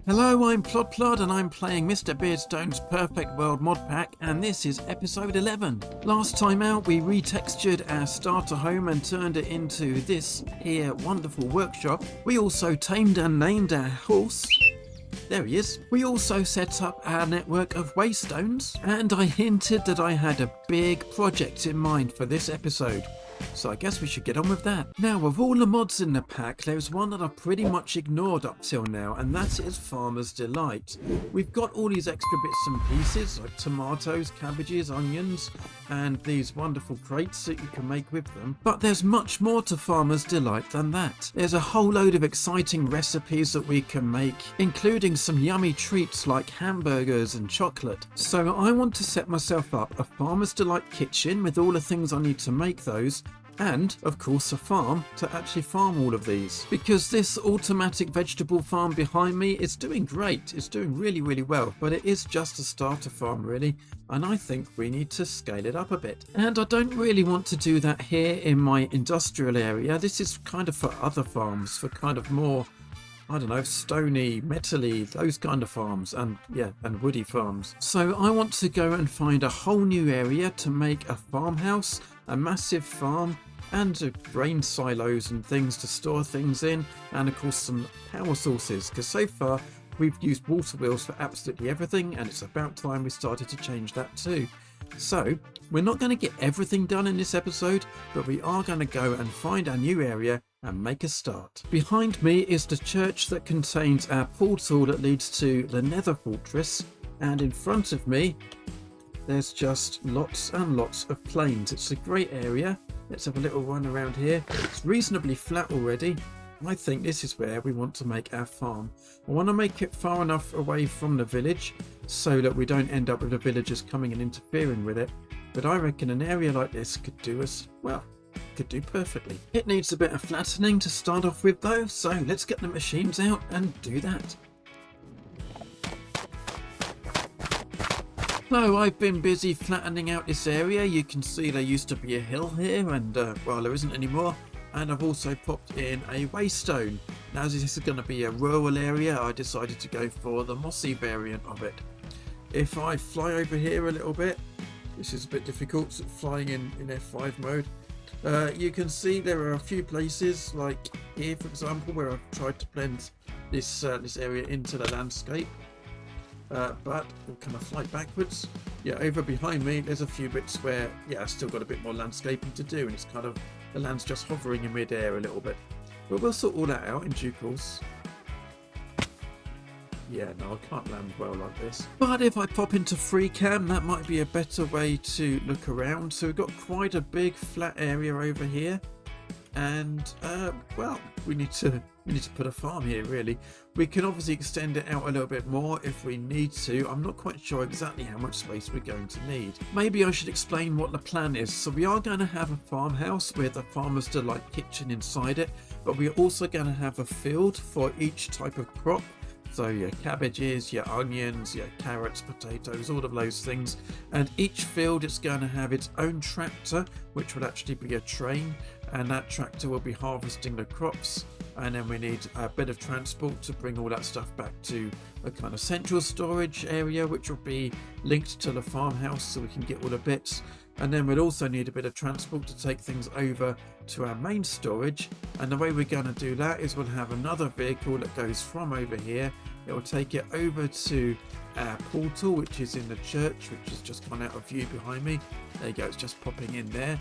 Hello, I'm Plod and I'm playing Mr. Beardstone's Perfect World mod pack, and this is episode 11. Last time out we retextured our starter home and turned it into this here wonderful workshop. We also tamed and named our horse. There he is. We also set up our network of waystones, and I hinted that I had a big project in mind for this episode. So I guess we should get on with that. Now, of all the mods in the pack, there's one that I've pretty much ignored up till now, and that is Farmer's Delight. We've got all these extra bits and pieces, like tomatoes, cabbages, onions, and these wonderful crates that you can make with them. But there's much more to Farmer's Delight than that. There's a whole load of exciting recipes that we can make, including some yummy treats like hamburgers and chocolate. So I want to set myself up a Farmer's Delight kitchen with all the things I need to make those, and of course a farm to actually farm all of these, because this automatic vegetable farm behind me is doing great. It's doing really well, but it is just a starter farm really, and I think we need to scale it up a bit. And I don't really want to do that here in my industrial area. This is kind of for other farms, for kind of more, I don't know, stony, metally, those kind of farms, and woody farms. So I want to go and find a whole new area to make a farmhouse, a massive farm, and grain silos and things to store things in, and of course some power sources, because so far we've used water wheels for absolutely everything, and it's about time we started to change that too. So we're not going to get everything done in this episode, but we are going to go and find our new area and make a start. Behind me is the church that contains our portal that leads to the Nether Fortress, and in front of me there's just lots and lots of plains. It's a great area. Let's have a little run around here. It's reasonably flat already. I think this is where we want to make our farm. I want to make it far enough away from the village so that we don't end up with the villagers coming and interfering with it. But I reckon an area like this could do us, well, could do perfectly. It needs a bit of flattening to start off with though, so let's get the machines out and do that. So I've been busy flattening out this area. You can see there used to be a hill here, and well, there isn't anymore. And I've also popped in a waystone. Now as this is going to be a rural area, I decided to go for the mossy variant of it. If I fly over here a little bit, this is a bit difficult flying in F5 mode. You can see there are a few places, like here for example, where I've tried to blend this area into the landscape. But we'll kind of fly backwards. Yeah, over behind me there's a few bits where, yeah, I've still got a bit more landscaping to do, and it's kind of, the land's just hovering in mid-air a little bit. But we'll sort all that out in due course. Yeah, no, I can't land well like this. But if I pop into free cam, that might be a better way to look around. So we've got quite a big flat area over here. And well, we need to put a farm here really. We can obviously extend it out a little bit more if we need to. I'm not quite sure exactly how much space we're going to need. Maybe I should explain what the plan is. So we are going to have a farmhouse with a Farmer's Delight kitchen inside it, but we're also going to have a field for each type of crop. So your cabbages, your onions, your carrots, potatoes, all of those things. And each field is going to have its own tractor, which will actually be a train. And that tractor will be harvesting the crops. And then we need a bit of transport to bring all that stuff back to a kind of central storage area, which will be linked to the farmhouse so we can get all the bits. And then we'll also need a bit of transport to take things over to our main storage. And the way we're going to do that is we'll have another vehicle that goes from over here. It will take it over to our portal, which is in the church, which has just gone out of view behind me. There you go, it's just popping in there.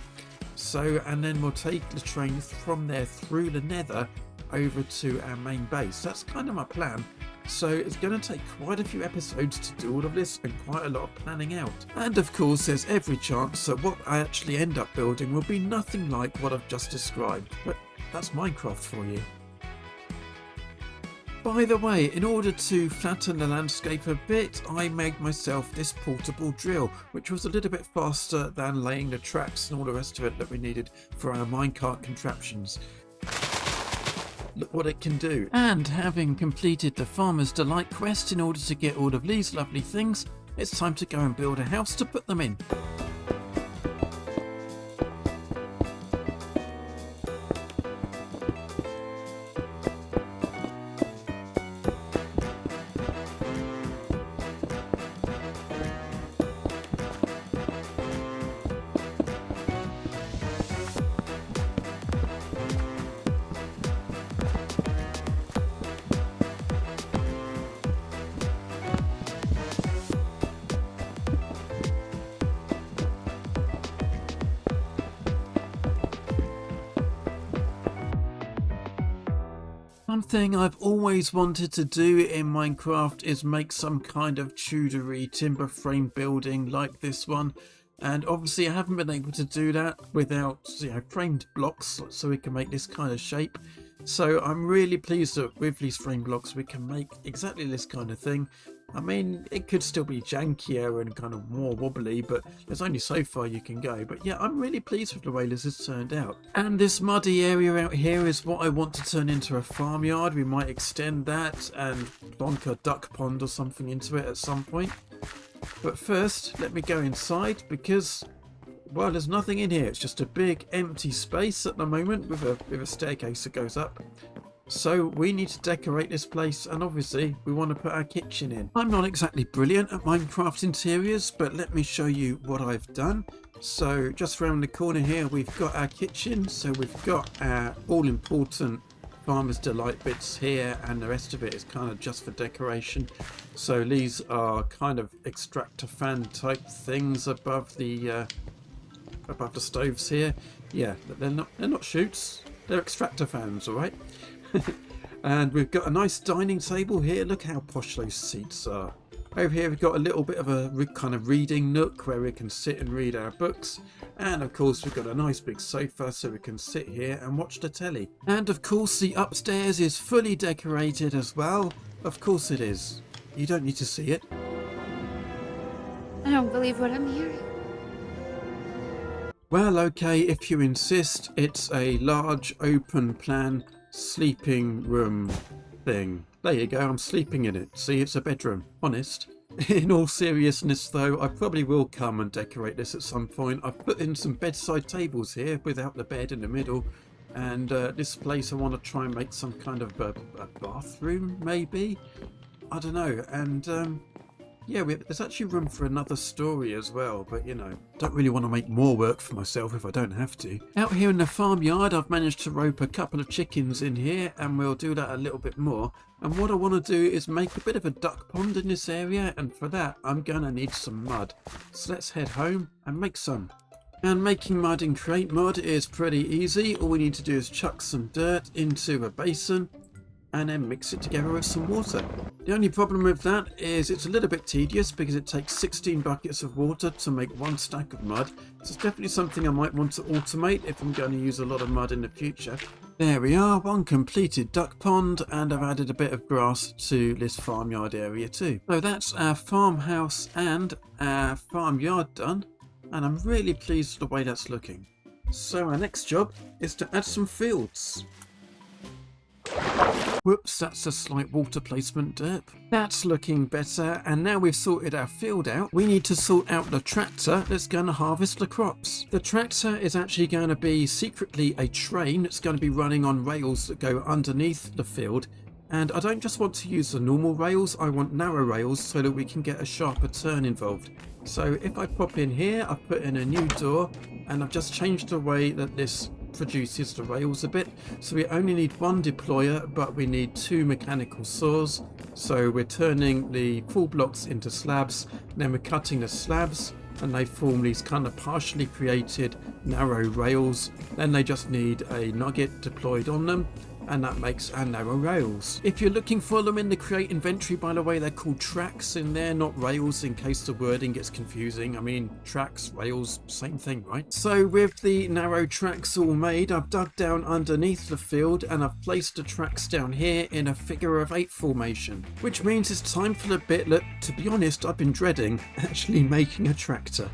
So, and then we'll take the train from there through the Nether over to our main base. That's kind of my plan. So it's going to take quite a few episodes to do all of this, and quite a lot of planning out. And of course there's every chance that what I actually end up building will be nothing like what I've just described, but that's Minecraft for you. By the way, in order to flatten the landscape a bit, I made myself this portable drill, which was a little bit faster than laying the tracks and all the rest of it that we needed for our minecart contraptions. Look what it can do. And having completed the Farmer's Delight quest in order to get all of these lovely things, it's time to go and build a house to put them in. thing I've always wanted to do in Minecraft is make some kind of Tudory timber frame building like this one. And obviously I haven't been able to do that without, framed blocks, so we can make this kind of shape. So I'm really pleased that with these frame blocks we can make exactly this kind of thing. I mean, it could still be jankier and kind of more wobbly, but there's only so far you can go. But yeah, I'm really pleased with the way this has turned out. And this muddy area out here is what I want to turn into a farmyard. We might extend that and plonk a duck pond or something into it at some point. But first, let me go inside because, well, there's nothing in here. It's just a big empty space at the moment with a staircase that goes up. So we need to decorate this place, and obviously we want to put our kitchen in. I'm not exactly brilliant at Minecraft interiors, but let me show you what I've done. So just around the corner here we've got our kitchen. So we've got our all-important Farmer's Delight bits here, and the rest of it is kind of just for decoration. So these are kind of extractor fan type things above the stoves here. Yeah, they're not chutes, they're extractor fans, all right. And we've got a nice dining table here. Look how posh those seats are. Over here we've got a little bit of a kind of reading nook where we can sit and read our books. And of course we've got a nice big sofa so we can sit here and watch the telly. And of course the upstairs is fully decorated as well. Of course it is. You don't need to see it. I don't believe what I'm hearing. Well, okay, if you insist. It's a large open plan sleeping room thing. There you go, I'm sleeping in it. See, it's a bedroom. Honest. In all seriousness though, I probably will come and decorate this at some point. I've put in some bedside tables here without the bed in the middle. And this place I want to try and make some kind of a bathroom, maybe? I don't know. And yeah, there's actually room for another story as well, but don't really want to make more work for myself if I don't have to. Out here in the farmyard, I've managed to rope a couple of chickens in here, and we'll do that a little bit more. And what I want to do is make a bit of a duck pond in this area, and for that I'm going to need some mud. So let's head home and make some. And making mud in crate mud is pretty easy. All we need to do is chuck some dirt into a basin and then mix it together with some water. The only problem with that is it's a little bit tedious because it takes 16 buckets of water to make one stack of mud. So it's definitely something I might want to automate if I'm going to use a lot of mud in the future. There we are, one completed duck pond, and I've added a bit of grass to this farmyard area too. So that's our farmhouse and our farmyard done, and I'm really pleased with the way that's looking. So our next job is to add some fields. Whoops, that's a slight water placement derp. That's looking better, and now we've sorted our field out, we need to sort out the tractor that's going to harvest the crops. The tractor is actually going to be secretly a train that's going to be running on rails that go underneath the field. And I don't just want to use the normal rails, I want narrow rails so that we can get a sharper turn involved. So if I pop in here, I've put in a new door, and I've just changed the way that this produces the rails a bit. So we only need one deployer, but we need two mechanical saws. So we're turning the full blocks into slabs, then we're cutting the slabs, and they form these kind of partially created narrow rails. Then they just need a nugget deployed on them, and that makes our narrow rails. If you're looking for them in the create inventory, by the way, they're called tracks in there, not rails, in case the wording gets confusing. I mean, tracks, rails, same thing, right? So with the narrow tracks all made, I've dug down underneath the field and I've placed the tracks down here in a figure of 8 formation, which means it's time for the bit that, to be honest, I've been dreading, actually making a tractor.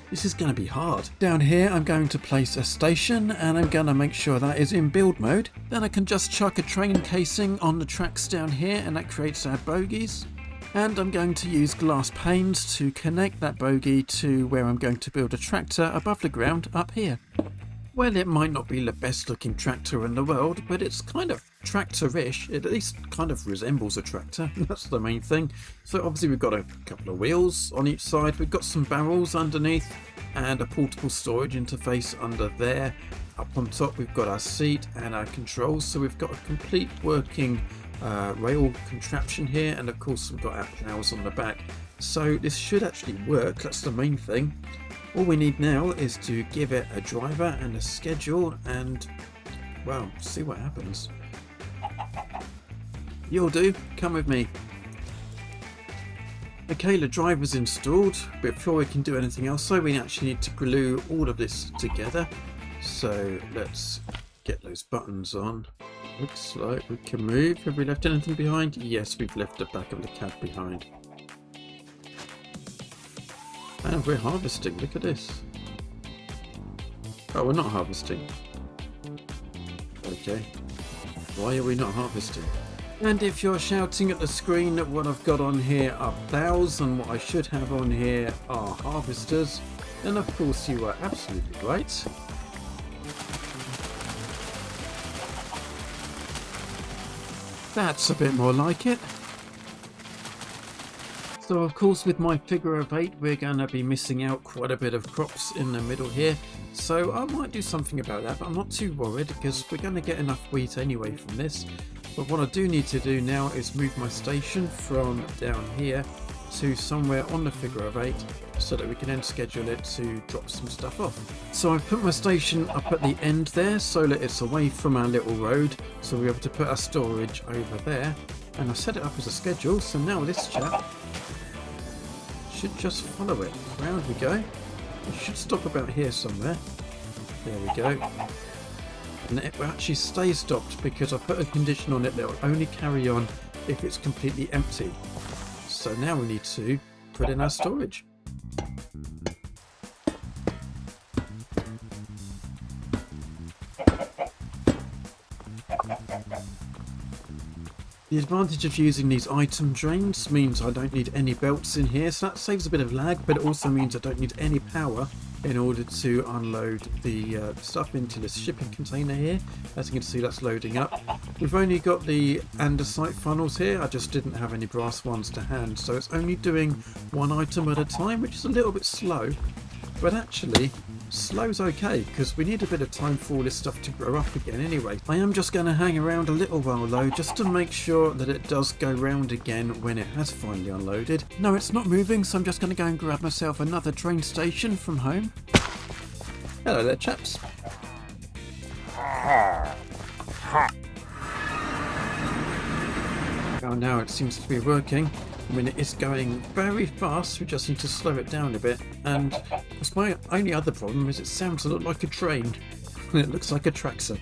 This is going to be hard. Down here I'm going to place a station, and I'm going to make sure that is in build mode. Then I can just chuck a train casing on the tracks down here, and that creates our bogies. And I'm going to use glass panes to connect that bogie to where I'm going to build a tractor above the ground up here. Well, it might not be the best looking tractor in the world, but it's kind of tractor-ish. It at least kind of resembles a tractor. That's the main thing. So obviously we've got a couple of wheels on each side. We've got some barrels underneath and a portable storage interface under there. Up on top we've got our seat and our controls. So we've got a complete working rail contraption here, and of course we've got our plows on the back. So this should actually work. That's the main thing. All we need now is to give it a driver and a schedule, and well, see what happens. You'll do. Come with me. Okay, the driver's installed. Before we can do anything else, so we actually need to glue all of this together. So let's get those buttons on. Looks like we can move. Have we left anything behind? Yes, we've left the back of the cab behind. And we're harvesting. Look at this. Oh, we're not harvesting. Okay. Why are we not harvesting? And if you're shouting at the screen that what I've got on here are plows and what I should have on here are harvesters, then of course you are absolutely right. That's a bit more like it. So of course with my figure of 8 we're going to be missing out quite a bit of crops in the middle here. So I might do something about that, but I'm not too worried because we're going to get enough wheat anyway from this. But what I do need to do now is move my station from down here to somewhere on the figure of 8 so that we can then schedule it to drop some stuff off. So I've put my station up at the end there so that it's away from our little road, so we're able to put our storage over there, and I've set it up as a schedule, so now this chap should just follow it. Round we go. It should stop about here somewhere. There we go. And it will actually stay stopped because I put a condition on it that will only carry on if it's completely empty. So now we need to put in our storage. The advantage of using these item drains means I don't need any belts in here, so that saves a bit of lag, but it also means I don't need any power in order to unload the stuff into this shipping container here. As you can see, that's loading up. We've only got the andesite funnels here. I just didn't have any brass ones to hand, so it's only doing one item at a time, which is a little bit slow. But actually, slow's okay, because we need a bit of time for all this stuff to grow up again anyway. I am just going to hang around a little while though, just to make sure that it does go round again when it has finally unloaded. No, it's not moving, so I'm just going to go and grab myself another train station from home. Hello there, chaps. Oh, now it seems to be working. I mean, it is going very fast, we just need to slow it down a bit. And my only other problem is it sounds a lot like a train. It looks like a tractor.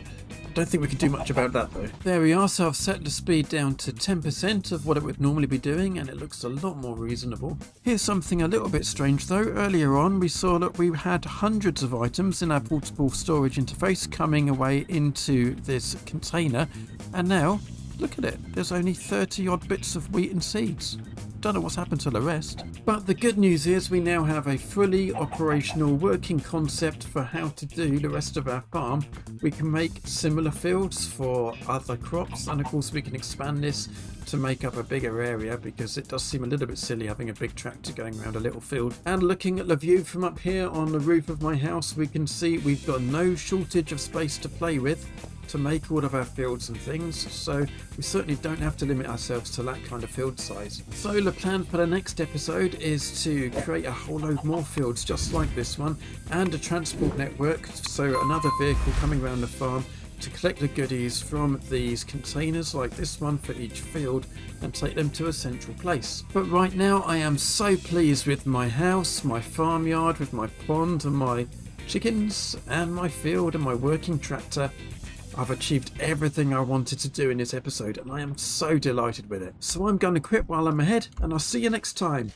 Don't think we can do much about that though. There we are, so I've set the speed down to 10% of what it would normally be doing, and it looks a lot more reasonable. Here's something a little bit strange though. Earlier on we saw that we had hundreds of items in our portable storage interface coming away into this container, and now look at it, there's only 30 odd bits of wheat and seeds. Don't know what's happened to the rest. But the good news is we now have a fully operational working concept for how to do the rest of our farm. We can make similar fields for other crops, and of course we can expand this to make up a bigger area, because it does seem a little bit silly having a big tractor going around a little field. And looking at the view from up here on the roof of my house, we can see we've got no shortage of space to play with to make all of our fields and things, so we certainly don't have to limit ourselves to that kind of field size. So the plan for the next episode is to create a whole load more fields just like this one, and a transport network, so another vehicle coming around the farm to collect the goodies from these containers like this one for each field and take them to a central place. But right now I am so pleased with my house, my farmyard, with my pond and my chickens and my field and my working tractor. I've achieved everything I wanted to do in this episode, and I am so delighted with it. So I'm going to quit while I'm ahead, and I'll see you next time.